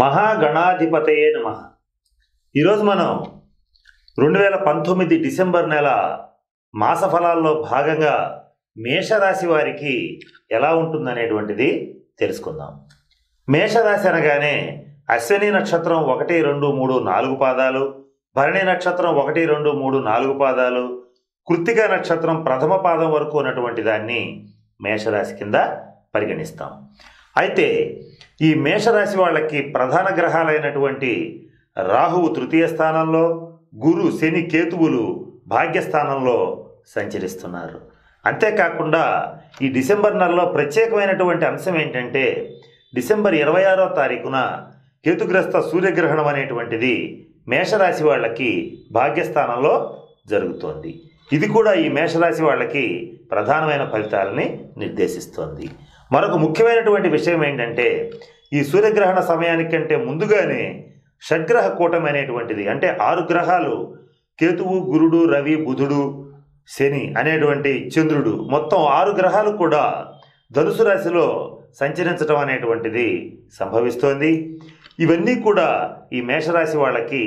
మహాగణాధిపతయే నమః. ఈరోజు మనం 2019 డిసెంబర్ నెల మాస ఫలాల్లో భాగంగా మేషరాశి వారికి ఎలా ఉంటుందనేటువంటిది తెలుసుకుందాం. మేషరాశి అనగానే అశ్విని నక్షత్రం 1, 2, 3, 4 పాదాలు, భరణి నక్షత్రం 1, 2, 3, 4 పాదాలు, కృత్తిక నక్షత్రం ప్రథమ పాదం వరకు ఉన్నటువంటి దాన్ని మేషరాశి కింద పరిగణిస్తాం. అయితే ఈ మేషరాశి వాళ్ళకి ప్రధాన గ్రహాలైనటువంటి రాహువు తృతీయ స్థానంలో, గురు, శని, కేతువులు భాగ్యస్థానంలో సంచరిస్తున్నారు. అంతేకాకుండా ఈ డిసెంబర్ నెలలో ప్రత్యేకమైనటువంటి అంశం ఏంటంటే డిసెంబర్ 26వ తారీఖున కేతుగ్రస్త సూర్యగ్రహణం అనేటువంటిది మేషరాశి వాళ్ళకి భాగ్యస్థానంలో జరుగుతోంది. ఇది కూడా ఈ మేషరాశి వాళ్ళకి ప్రధానమైన ఫలితాలని నిర్దేశిస్తోంది. మరొక ముఖ్యమైనటువంటి విషయం ఏంటంటే ఈ సూర్యగ్రహణ సమయానికంటే ముందుగానే షడ్గ్రహ కూటమి అనేటువంటిది, అంటే 6 గ్రహాలు కేతువు, గురుడు, రవి, బుధుడు, శని అనేటువంటి చంద్రుడు, మొత్తం 6 గ్రహాలు కూడా ధనుసు రాశిలో సంచరించడం అనేటువంటిది సంభవిస్తోంది. ఇవన్నీ కూడా ఈ మేషరాశి వాళ్ళకి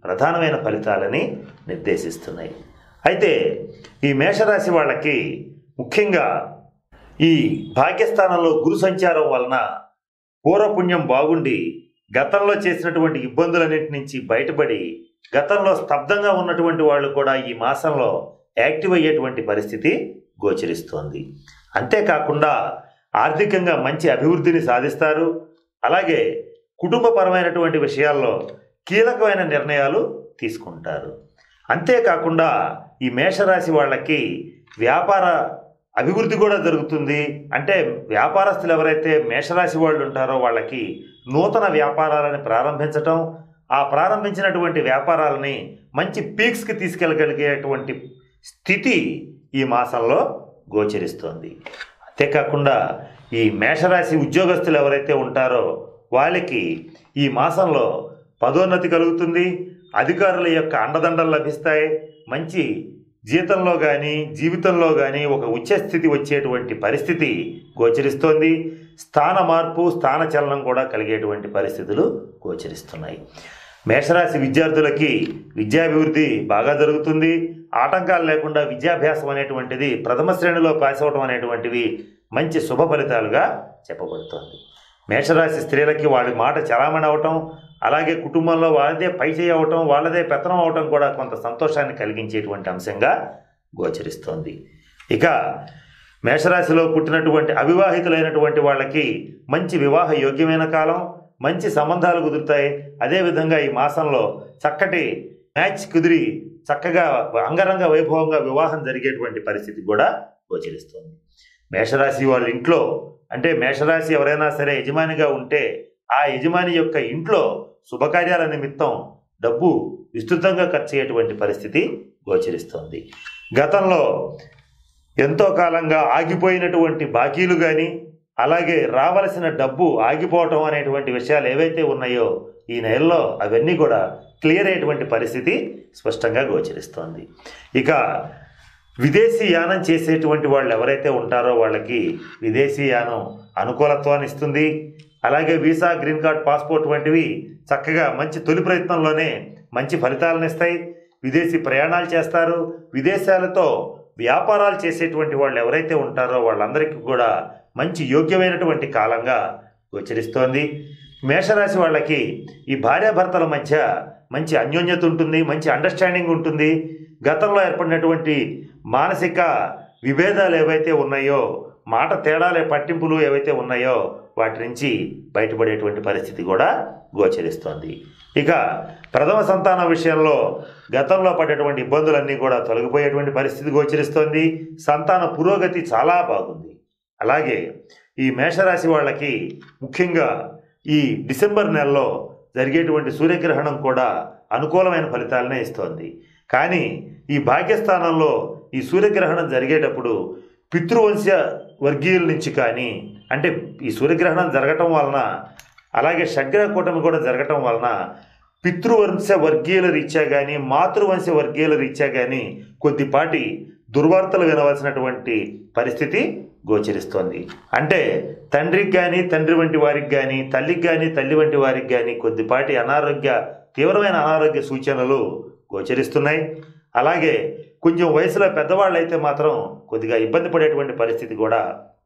ప్రధానమైన ఫలితాలని నిర్దేశిస్తున్నాయి. అయితే ఈ మేషరాశి వాళ్ళకి ముఖ్యంగా ఈ భాగ్యస్థానంలో గురు సంచారం వలన పూర్వపుణ్యం బాగుండి గతంలో చేసినటువంటి ఇబ్బందులన్నింటి నుంచి బయటపడి గతంలో స్తబ్దంగా ఉన్నటువంటి వాళ్ళు కూడా ఈ మాసంలో యాక్టివ్ అయ్యేటువంటి పరిస్థితి గోచరిస్తోంది. అంతేకాకుండా ఆర్థికంగా మంచి అభివృద్ధిని సాధిస్తారు. అలాగే కుటుంబపరమైనటువంటి విషయాల్లో కీలకమైన నిర్ణయాలు తీసుకుంటారు. అంతేకాకుండా ఈ మేషరాశి వాళ్ళకి వ్యాపార అభివృద్ధి కూడా జరుగుతుంది. అంటే వ్యాపారస్తులు ఎవరైతే మేషరాశి వాళ్ళు ఉంటారో వాళ్ళకి నూతన వ్యాపారాలను ప్రారంభించటం, ఆ ప్రారంభించినటువంటి వ్యాపారాలని మంచి పీక్స్కి తీసుకెళ్ళగలిగేటువంటి స్థితి ఈ మాసంలో గోచరిస్తోంది. అంతేకాకుండా ఈ మేషరాశి ఉద్యోగస్తులు ఎవరైతే ఉంటారో వాళ్ళకి ఈ మాసంలో పదోన్నతి కలుగుతుంది. అధికారుల యొక్క అండదండలు లభిస్తాయి. మంచి జీతంలో కానీ జీవితంలో కానీ ఒక ఉచ్చస్థితి వచ్చేటువంటి పరిస్థితి గోచరిస్తోంది. స్థాన మార్పు, స్థాన చలనం కూడా కలిగేటువంటి పరిస్థితులు గోచరిస్తున్నాయి. మేషరాశి విద్యార్థులకి విద్యాభివృద్ధి బాగా జరుగుతుంది. ఆటంకాలు లేకుండా విద్యాభ్యాసం అనేటువంటిది ప్రథమ శ్రేణిలో పాస్ అవడం అనేటువంటివి మంచి శుభ ఫలితాలుగా చెప్పబడుతోంది. మేషరాశి స్త్రీలకి వాళ్ళ మాట చలామణి అవటం, అలాగే కుటుంబంలో వాళ్ళదే పైచేయి అవటం, వాళ్ళదే పెత్తనం అవటం కూడా కొంత సంతోషాన్ని కలిగించేటువంటి అంశంగా గోచరిస్తోంది. ఇక మేషరాశిలో పుట్టినటువంటి అవివాహితులైనటువంటి వాళ్ళకి మంచి వివాహ యోగ్యమైన కాలం, మంచి సంబంధాలు కుదురుతాయి. అదేవిధంగా ఈ మాసంలో చక్కటి మ్యాచ్ కుదిరి చక్కగా అంగరంగ వైభవంగా వివాహం జరిగేటువంటి పరిస్థితి కూడా గోచరిస్తుంది. మేషరాశి వాళ్ళ ఇంట్లో, అంటే మేషరాశి ఎవరైనా సరే యజమానిగా ఉంటే ఆ యజమాని యొక్క ఇంట్లో శుభకార్యాల నిమిత్తం డబ్బు విస్తృతంగా ఖర్చు అయ్యేటువంటి పరిస్థితి గోచరిస్తుంది. గతంలో ఎంతో కాలంగా ఆగిపోయినటువంటి బాకీలు కానీ, అలాగే రావలసిన డబ్బు ఆగిపోవటం అనేటువంటి విషయాలు ఏవైతే ఉన్నాయో ఈ నెలలో అవన్నీ కూడా క్లియర్ అయ్యేటువంటి పరిస్థితి స్పష్టంగా గోచరిస్తోంది. ఇక విదేశీ యానం చేసేటువంటి వాళ్ళు ఎవరైతే ఉంటారో వాళ్ళకి విదేశీ యానం అనుకూలత్వాన్ని ఇస్తుంది. అలాగే వీసా, గ్రీన్ కార్డ్, పాస్పోర్ట్ వంటివి చక్కగా మంచి తొలి ప్రయత్నంలోనే మంచి ఫలితాలను ఇస్తాయి. విదేశీ ప్రయాణాలు చేస్తారు. విదేశాలతో వ్యాపారాలు చేసేటువంటి వాళ్ళు ఎవరైతే ఉంటారో వాళ్ళందరికీ కూడా మంచి యోగ్యమైనటువంటి కాలంగా గోచరిస్తోంది. మేషరాశి వాళ్ళకి ఈ భార్యాభర్తల మధ్య మంచి అన్యోన్యత ఉంటుంది, మంచి అండర్స్టాండింగ్ ఉంటుంది. గతంలో ఏర్పడినటువంటి మానసిక విభేదాలు ఏవైతే ఉన్నాయో, మాట తేడాలే పట్టింపులు ఏవైతే ఉన్నాయో వాటి నుంచి బయటపడేటువంటి పరిస్థితి కూడా గోచరిస్తోంది. ఇక ప్రథమ సంతానం విషయంలో గతంలో పడేటువంటి ఇబ్బందులన్నీ కూడా తొలగిపోయేటువంటి పరిస్థితి గోచరిస్తోంది. సంతాన పురోగతి చాలా బాగుంది. అలాగే ఈ మేషరాశి వాళ్ళకి ముఖ్యంగా ఈ డిసెంబర్ నెలలో జరిగేటువంటి సూర్యగ్రహణం కూడా అనుకూలమైన ఫలితాలనే ఇస్తోంది. కానీ ఈ భాగ్యస్థానంలో ఈ సూర్యగ్రహణం జరిగేటప్పుడు పితృవంశ వర్గీయుల నుంచి కానీ, అంటే ఈ సూర్యగ్రహణం జరగటం వలన, అలాగే షడ్గ్రహ కూటమి కూడా జరగటం వలన పితృవంశ వర్గీయుల రీత్యా కానీ, మాతృవంశ వర్గీయుల రీత్యా కానీ కొద్దిపాటి దుర్వార్తలు వినవలసినటువంటి పరిస్థితి గోచరిస్తోంది. అంటే తండ్రికి కానీ తండ్రి వంటి వారికి కానీ, తల్లికి కానీ తల్లి వంటి వారికి కానీ కొద్దిపాటి తీవ్రమైన అనారోగ్య సూచనలు గోచరిస్తున్నాయి. అలాగే కొంచెం వయసులో పెద్దవాళ్ళు అయితే మాత్రం కొద్దిగా ఇబ్బంది పడేటువంటి పరిస్థితి కూడా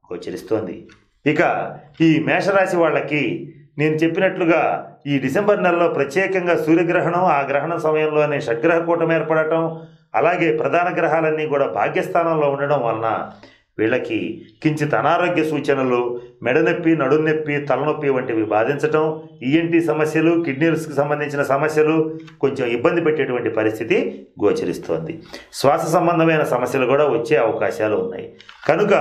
గోచరిస్తోంది. ఇక ఈ మేషరాశి వాళ్ళకి నేను చెప్పినట్లుగా ఈ డిసెంబర్ నెలలో ప్రత్యేకంగా సూర్యగ్రహణం, ఆ గ్రహణం సమయంలోనే షడ్గ్రహ కూటమి ఏర్పడటం, అలాగే ప్రధాన గ్రహాలన్నీ కూడా భాగ్యస్థానంలో ఉండడం వలన వీళ్ళకి కించిత్ అనారోగ్య సూచనలు, మెడనొప్పి, నడునొప్పి, తలనొప్పి వంటివి బాధించటం, ఈఎన్టీ సమస్యలు, కిడ్నీస్కి సంబంధించిన సమస్యలు కొంచెం ఇబ్బంది పెట్టేటువంటి పరిస్థితి గోచరిస్తోంది. శ్వాస సంబంధమైన సమస్యలు కూడా వచ్చే అవకాశాలు ఉన్నాయి. కనుక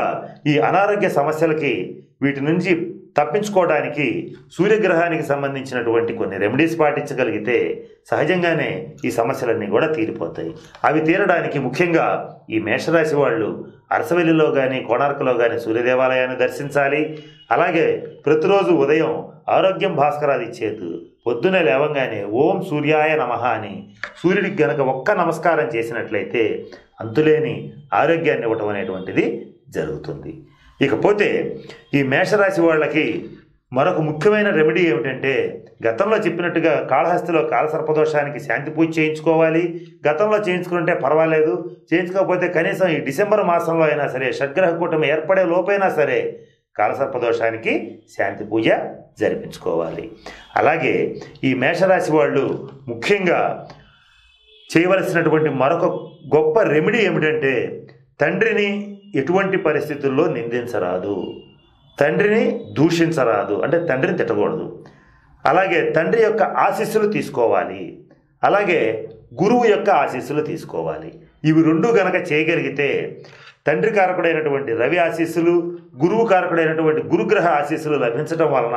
ఈ అనారోగ్య సమస్యలకి వీటి నుంచి తప్పించుకోవడానికి సూర్యగ్రహానికి సంబంధించినటువంటి కొన్ని రెమెడీస్ పాటించగలిగితే సహజంగానే ఈ సమస్యలన్నీ కూడా తీరిపోతాయి. అవి తీరడానికి ముఖ్యంగా ఈ మేషరాశి వాళ్ళు అరసవెల్లిలో కానీ కోణార్కలో కానీ సూర్యదేవాలయాన్ని దర్శించాలి. అలాగే ప్రతిరోజు ఉదయం ఆరోగ్యం భాస్కరాది చేతు పొద్దునే లేవంగానే ఓం సూర్యాయ నమః అని సూర్యుడికి గనక ఒక్క నమస్కారం చేసినట్లయితే అంతులేని ఆరోగ్యాన్ని ఇవ్వటం అనేటువంటిది జరుగుతుంది. ఇకపోతే ఈ మేషరాశి వాళ్ళకి మరొక ముఖ్యమైన రెమెడీ ఏమిటంటే, గతంలో చెప్పినట్టుగా కాళహస్తిలో కాలసర్పదోషానికి శాంతి పూజ చేయించుకోవాలి. గతంలో చేయించుకుంటే పర్వాలేదు, చేయించుకోకపోతే కనీసం ఈ డిసెంబర్ మాసంలో అయినా సరే, షడ్గ్రహ కూటమి ఏర్పడే లోపైనా సరే కాలసర్పదోషానికి శాంతి పూజ జరిపించుకోవాలి. అలాగే ఈ మేషరాశి వాళ్ళు ముఖ్యంగా చేయవలసినటువంటి మరొక గొప్ప రెమెడీ ఏమిటంటే, తండ్రిని ఎటువంటి పరిస్థితుల్లో నిందించరాదు, తండ్రిని దూషించరాదు, అంటే తండ్రిని తిట్టకూడదు. అలాగే తండ్రి యొక్క ఆశీస్సులు తీసుకోవాలి. అలాగే గురువు యొక్క ఆశీస్సులు తీసుకోవాలి. ఇవి రెండు గనక చేయగలిగితే తండ్రి కారకుడైనటువంటి రవి ఆశీస్సులు, గురువు కారకుడైనటువంటి గురుగ్రహ ఆశీస్సులు లభించడం వలన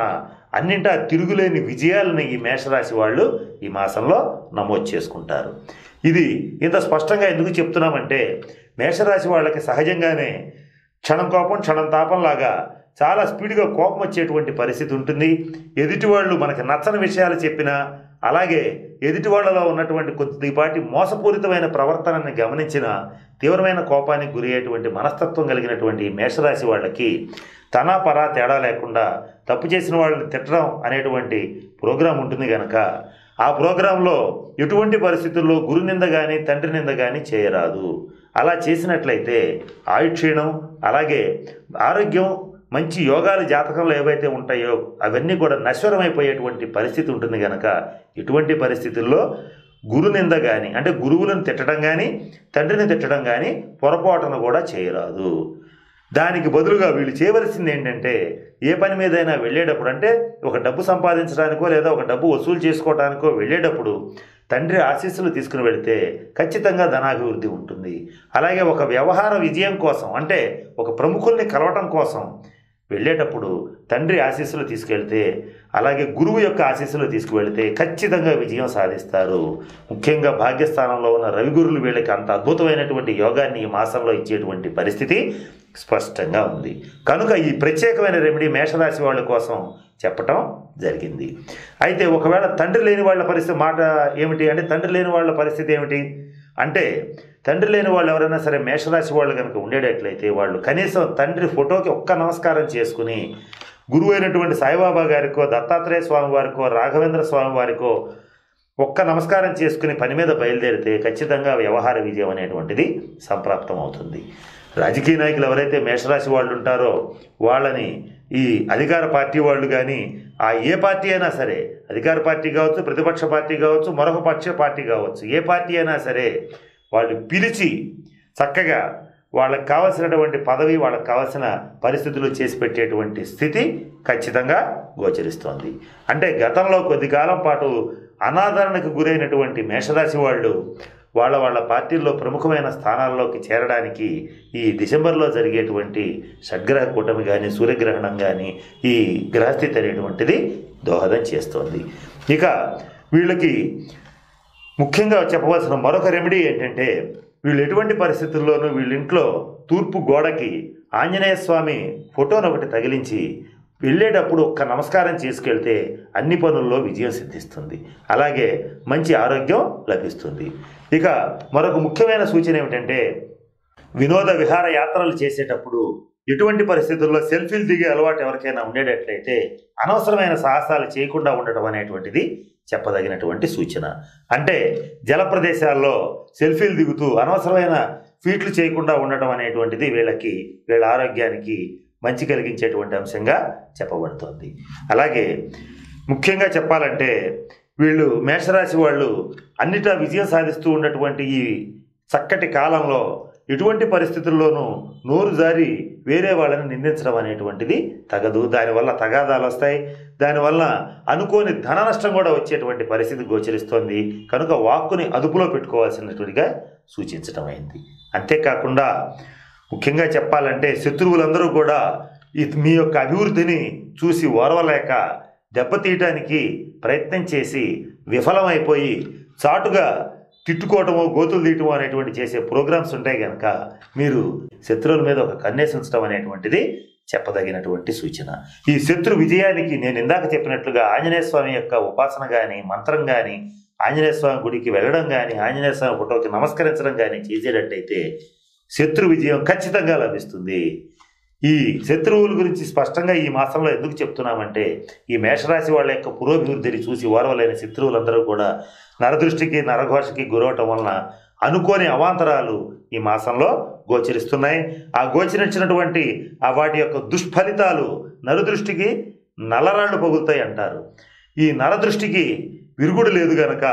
అన్నింటా తిరుగులేని విజయాలను ఈ మేషరాశి వాళ్ళు ఈ మాసంలో నమోదు చేసుకుంటారు. ఇది ఇంత స్పష్టంగా ఎందుకు చెప్తున్నామంటే, మేషరాశి వాళ్ళకి సహజంగానే క్షణం కోపం క్షణం తాపంలాగా చాలా స్పీడ్గా కోపం వచ్చేటువంటి పరిస్థితి ఉంటుంది. ఎదుటి వాళ్ళు మనకి నచ్చని విషయాలు చెప్పినా, అలాగే ఎదుటి వాళ్ళలో ఉన్నటువంటి కొద్దిపాటి మోసపూరితమైన ప్రవర్తనని గమనించిన తీవ్రమైన కోపానికి గురి అయ్యేటువంటి మనస్తత్వం కలిగినటువంటి మేషరాశి వాళ్ళకి తనా పరా తేడా లేకుండా తప్పు చేసిన వాళ్ళని తిట్టడం అనేటువంటి ప్రోగ్రాం ఉంటుంది కనుక ఆ ప్రోగ్రాంలో ఎటువంటి పరిస్థితుల్లో గురు నింద కానీ తండ్రి నింద కానీ చేయరాదు. అలా చేసినట్లయితే ఆయుక్షీణం, అలాగే ఆరోగ్యం, మంచి యోగాలు జాతకంలో ఏవైతే ఉంటాయో అవన్నీ కూడా నశ్వరమైపోయేటువంటి పరిస్థితి ఉంటుంది కనుక ఇటువంటి పరిస్థితుల్లో గురు నింద కానీ, అంటే గురువులను తిట్టడం కానీ తండ్రిని తిట్టడం కానీ పొరపాటును కూడా చేయరాదు. దానికి బదులుగా వీళ్ళు చేయవలసింది ఏంటంటే, ఏ పని మీదైనా వెళ్ళేటప్పుడు, అంటే ఒక డబ్బు సంపాదించడానికో లేదా ఒక డబ్బు వసూలు చేసుకోవడానికో వెళ్ళేటప్పుడు తండ్రి ఆశీస్సులు తీసుకుని వెళితే ఖచ్చితంగా ధనాభివృద్ధి ఉంటుంది. అలాగే ఒక వ్యవహార విజయం కోసం, అంటే ఒక ప్రముఖుల్ని కలవటం కోసం వెళ్ళేటప్పుడు తండ్రి ఆశీస్సులు తీసుకెళ్తే, అలాగే గురువు యొక్క ఆశీస్సులు తీసుకువెళితే ఖచ్చితంగా విజయం సాధిస్తారు. ముఖ్యంగా భాగ్యస్థానంలో ఉన్న రవిగురులు వీళ్ళకి అంత అద్భుతమైనటువంటి యోగాన్ని ఈ మాసంలో ఇచ్చేటువంటి పరిస్థితి స్పష్టంగా ఉంది. కనుక ఈ ప్రత్యేకమైన రెమెడీ మేషరాశి వాళ్ళ కోసం చెప్పటం జరిగింది. అయితే ఒకవేళ తండ్రి లేని వాళ్ళ పరిస్థితి మాట ఏమిటి అంటే, తండ్రి లేని వాళ్ళ పరిస్థితి ఏమిటి అంటే, తండ్రి లేని వాళ్ళు ఎవరైనా సరే మేషరాశి వాళ్ళు కనుక ఉండేటట్లయితే వాళ్ళు కనీసం తండ్రి ఫోటోకి ఒక్క నమస్కారం చేసుకుని గురువు అయినటువంటి సాయిబాబా గారికో, దత్తాత్రేయ స్వామి వారికో, రాఘవేంద్ర స్వామి వారికో ఒక్క నమస్కారం చేసుకుని పని మీద బయలుదేరితే ఖచ్చితంగా వ్యవహార విజయం అనేటువంటిది సంప్రాప్తం అవుతుంది. రాజకీయ నాయకులు ఎవరైతే మేషరాశి వాళ్ళు ఉంటారో వాళ్ళని ఈ అధికార పార్టీ వాళ్ళు కానీ, ఏ పార్టీ అయినా సరే, అధికార పార్టీ కావచ్చు, ప్రతిపక్ష పార్టీ కావచ్చు, మరొక పక్ష పార్టీ కావచ్చు, ఏ పార్టీ అయినా సరే వాళ్ళు పిలిచి చక్కగా వాళ్ళకి కావాల్సినటువంటి పదవి, వాళ్ళకి కావాల్సిన పరిస్థితులు చేసి పెట్టేటువంటి స్థితి ఖచ్చితంగా గోచరిస్తోంది. అంటే గతంలో కొద్ది కాలం పాటు అనాదరణకు గురైనటువంటి మేషరాశి వాళ్ళు వాళ్ళ పార్టీల్లో ప్రముఖమైన స్థానాల్లోకి చేరడానికి ఈ డిసెంబర్లో జరిగేటువంటి షడ్గ్రహ కూటమి కానీ, సూర్యగ్రహణం కానీ, ఈ గ్రహస్థితి అనేటువంటిది దోహదం చేస్తోంది. ఇక వీళ్ళకి ముఖ్యంగా చెప్పవలసిన మరొక రెమెడీ ఏంటంటే, వీళ్ళు ఎటువంటి పరిస్థితుల్లోనూ వీళ్ళ ఇంట్లో తూర్పు గోడకి ఆంజనేయ స్వామి ఫోటోను ఒకటి తగిలించి వెళ్ళేటప్పుడు ఒక్క నమస్కారం చేసుకెళ్తే అన్ని పనుల్లో విజయం సిద్ధిస్తుంది. అలాగే మంచి ఆరోగ్యం లభిస్తుంది. ఇక మరొక ముఖ్యమైన సూచన ఏమిటంటే, వినోద విహార యాత్రలు చేసేటప్పుడు ఎటువంటి పరిస్థితుల్లో సెల్ఫీలు దిగే అలవాటు ఎవరికైనా ఉండేటట్లయితే అనవసరమైన సాహసాలు చేయకుండా ఉండటం అనేటువంటిది చెప్పదగినటువంటి సూచన. అంటే జల ప్రదేశాల్లో సెల్ఫీలు దిగుతూ అనవసరమైన ఫీట్లు చేయకుండా ఉండటం అనేటువంటిది వీళ్ళ ఆరోగ్యానికి మంచి కలిగించేటువంటి అంశంగా చెప్పబడుతుంది. అలాగే ముఖ్యంగా చెప్పాలంటే వీళ్ళు మేషరాశి వాళ్ళు అన్నిటా విజయం సాధిస్తూ ఉన్నటువంటి ఈ చక్కటి కాలంలో ఎటువంటి పరిస్థితుల్లోనూ నోరు జారి వేరే వాళ్ళని నిందించడం అనేటువంటిది తగదు. దానివల్ల తగాదాలు వస్తాయి. దానివల్ల అనుకోని ధన నష్టం కూడా వచ్చేటువంటి పరిస్థితి గోచరిస్తోంది. కనుక వాక్కుని అదుపులో పెట్టుకోవాల్సినటువంటిగా సూచించడం అయింది. అంతేకాకుండా ముఖ్యంగా చెప్పాలంటే శత్రువులందరూ కూడా మీ యొక్క అభివృద్ధిని చూసి ఓర్వలేక దెబ్బతీయటానికి ప్రయత్నం చేసి విఫలమైపోయి చాటుగా తిట్టుకోవటము, గోతులు తీయటము అనేటువంటి చేసే ప్రోగ్రామ్స్ ఉంటాయి కనుక మీరు శత్రువుల మీద ఒక కన్నేసి ఉంచడం అనేటువంటిది చెప్పదగినటువంటి సూచన. ఈ శత్రు విజయానికి నేను ఇందాక చెప్పినట్లుగా ఆంజనేయ స్వామి యొక్క ఉపాసన కానీ, మంత్రం కానీ, ఆంజనేయ స్వామి గుడికి వెళ్ళడం కానీ, ఆంజనేయ స్వామి ఫోటోకి నమస్కరించడం కానీ చేసేటట్టయితే శత్రు విజయం ఖచ్చితంగా లభిస్తుంది. ఈ శత్రువుల గురించి స్పష్టంగా ఈ మాసంలో ఎందుకు చెప్తున్నామంటే ఈ మేషరాశి వాళ్ళ యొక్క పురోభివృద్ధిని చూసి ఓర్వలేని శత్రువులందరూ కూడా నరదృష్టికి, నరఘోషకి గురవటం వలన అనుకోని అవాంతరాలు ఈ మాసంలో గోచరిస్తున్నాయి. ఆ గోచరించినటువంటి వాటి యొక్క దుష్ఫలితాలు నరదృష్టికి నల్లరాళ్లు పగులుతాయి అంటారు. ఈ నరదృష్టికి విరుగుడు లేదు గనక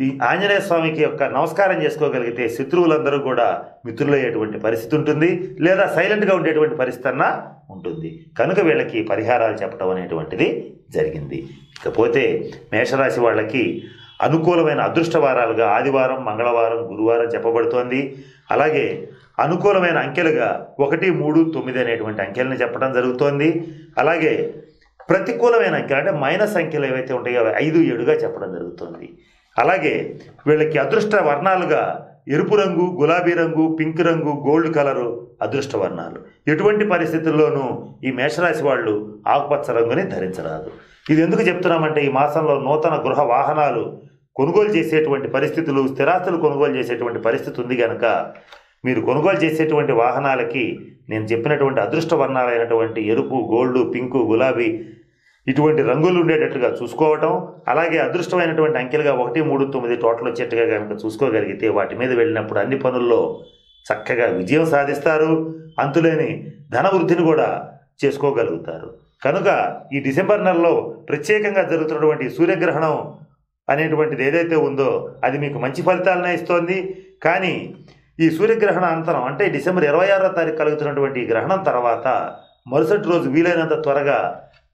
ఈ ఆంజనేయ స్వామికి యొక్క నమస్కారం చేసుకోగలిగితే శత్రువులందరూ కూడా మిత్రులయ్యేటువంటి పరిస్థితి ఉంటుంది, లేదా సైలెంట్గా ఉండేటువంటి పరిస్థితి అన్నా ఉంటుంది. కనుక వీళ్ళకి పరిహారాలు చెప్పడం అనేటువంటిది జరిగింది. ఇకపోతే మేషరాశి వాళ్ళకి అనుకూలమైన అదృష్టవారాలుగా ఆదివారం, మంగళవారం, గురువారం చెప్పబడుతోంది. అలాగే అనుకూలమైన అంకెలుగా 1, 3, 9 అనేటువంటి అంకెలను చెప్పడం జరుగుతోంది. అలాగే ప్రతికూలమైన అంకెలు అంటే మైనస్ అంకెలు ఏవైతే ఉంటాయో 5, 7గా చెప్పడం జరుగుతుంది. అలాగే వీళ్ళకి అదృష్ట వర్ణాలుగా ఎరుపు రంగు, గులాబీ రంగు, పింక్ రంగు, గోల్డ్ కలరు అదృష్ట వర్ణాలు. ఎటువంటి పరిస్థితుల్లోనూ ఈ మేషరాశి వాళ్ళు ఆకుపచ్చ రంగుని ధరించరాదు. ఇది ఎందుకు చెప్తున్నామంటే ఈ మాసంలో నూతన గృహ వాహనాలు కొనుగోలు చేసేటువంటి పరిస్థితులు, స్థిరాస్తులు కొనుగోలు చేసేటువంటి పరిస్థితి ఉంది కనుక మీరు కొనుగోలు చేసేటువంటి వాహనాలకి నేను చెప్పినటువంటి అదృష్ట వర్ణాలైనటువంటి ఎరుపు, గోల్డ్, పింకు, గులాబీ ఇటువంటి రంగులు ఉండేటట్టుగా చూసుకోవటం, అలాగే అదృష్టమైనటువంటి అంకెలుగా 1, 3, 9 టోటల్ వచ్చేట్టుగా కనుక చూసుకోగలిగితే వాటి మీద వెళ్ళినప్పుడు అన్ని పనుల్లో చక్కగా విజయం సాధిస్తారు. అంతులేని ధన వృద్ధిని కూడా చేసుకోగలుగుతారు. కనుక ఈ డిసెంబర్ నెలలో ప్రత్యేకంగా జరుగుతున్నటువంటి సూర్యగ్రహణం అనేటువంటిది ఏదైతే ఉందో అది మీకు మంచి ఫలితాలనే ఇస్తోంది. కానీ ఈ సూర్యగ్రహణ అంతరం అంటే డిసెంబర్ 26వ తారీఖు కలుగుతున్నటువంటి ఈ గ్రహణం తర్వాత మరుసటి రోజు వీలైనంత త్వరగా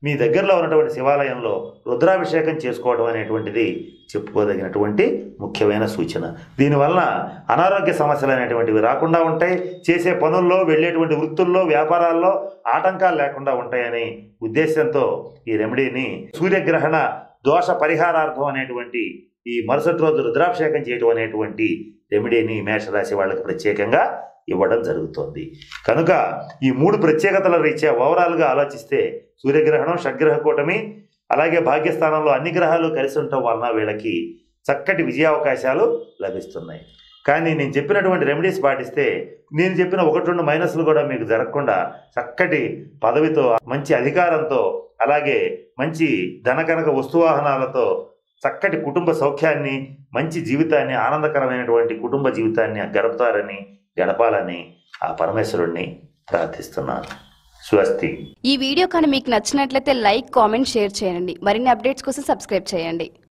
మీ దగ్గరలో ఉన్నటువంటి శివాలయంలో రుద్రాభిషేకం చేసుకోవడం అనేటువంటిది చెప్పుకోదగినటువంటి ముఖ్యమైన సూచన. దీనివల్ల అనారోగ్య సమస్యలు అనేటువంటివి రాకుండా ఉంటాయి. చేసే పనుల్లో, వెళ్ళేటువంటి వృత్తుల్లో, వ్యాపారాల్లో ఆటంకాలు లేకుండా ఉంటాయని ఉద్దేశంతో ఈ రెమెడీని సూర్యగ్రహణ దోష పరిహారార్థం అనేటువంటి ఈ మరుసటి రోజు రుద్రాభిషేకం చేయడం అనేటువంటి రెమెడీని మేషరాశి వాళ్ళకి ప్రత్యేకంగా ఇవ్వడం జరుగుతోంది. కనుక ఈ 3 ప్రత్యేకతల రీత్యా ఓవరాల్గా ఆలోచిస్తే సూర్యగ్రహణం, షడ్గ్రహ కూటమి, అలాగే భాగ్యస్థానంలో అన్ని గ్రహాలు కలిసి ఉండటం వలన వీళ్ళకి చక్కటి విజయావకాశాలు లభిస్తున్నాయి. కానీ నేను చెప్పినటువంటి రెమెడీస్ పాటిస్తే నేను చెప్పిన 1, 2 మైనస్లు కూడా మీకు జరగకుండా చక్కటి పదవితో, మంచి అధికారంతో, అలాగే మంచి ధనకనక వస్తువాహనాలతో చక్కటి కుటుంబ సౌఖ్యాన్ని, మంచి జీవితాన్ని, ఆనందకరమైనటువంటి కుటుంబ జీవితాన్ని గడపాలని ఆ పరమేశ్వరుణ్ణి ప్రార్థిస్తున్నాను. స్వస్తి. ఈ వీడియో కానీ మీకు నచ్చినట్లయితే లైక్, కామెంట్, షేర్ చేయండి. మరిన్ని అప్డేట్స్ కోసం సబ్స్క్రైబ్ చేయండి.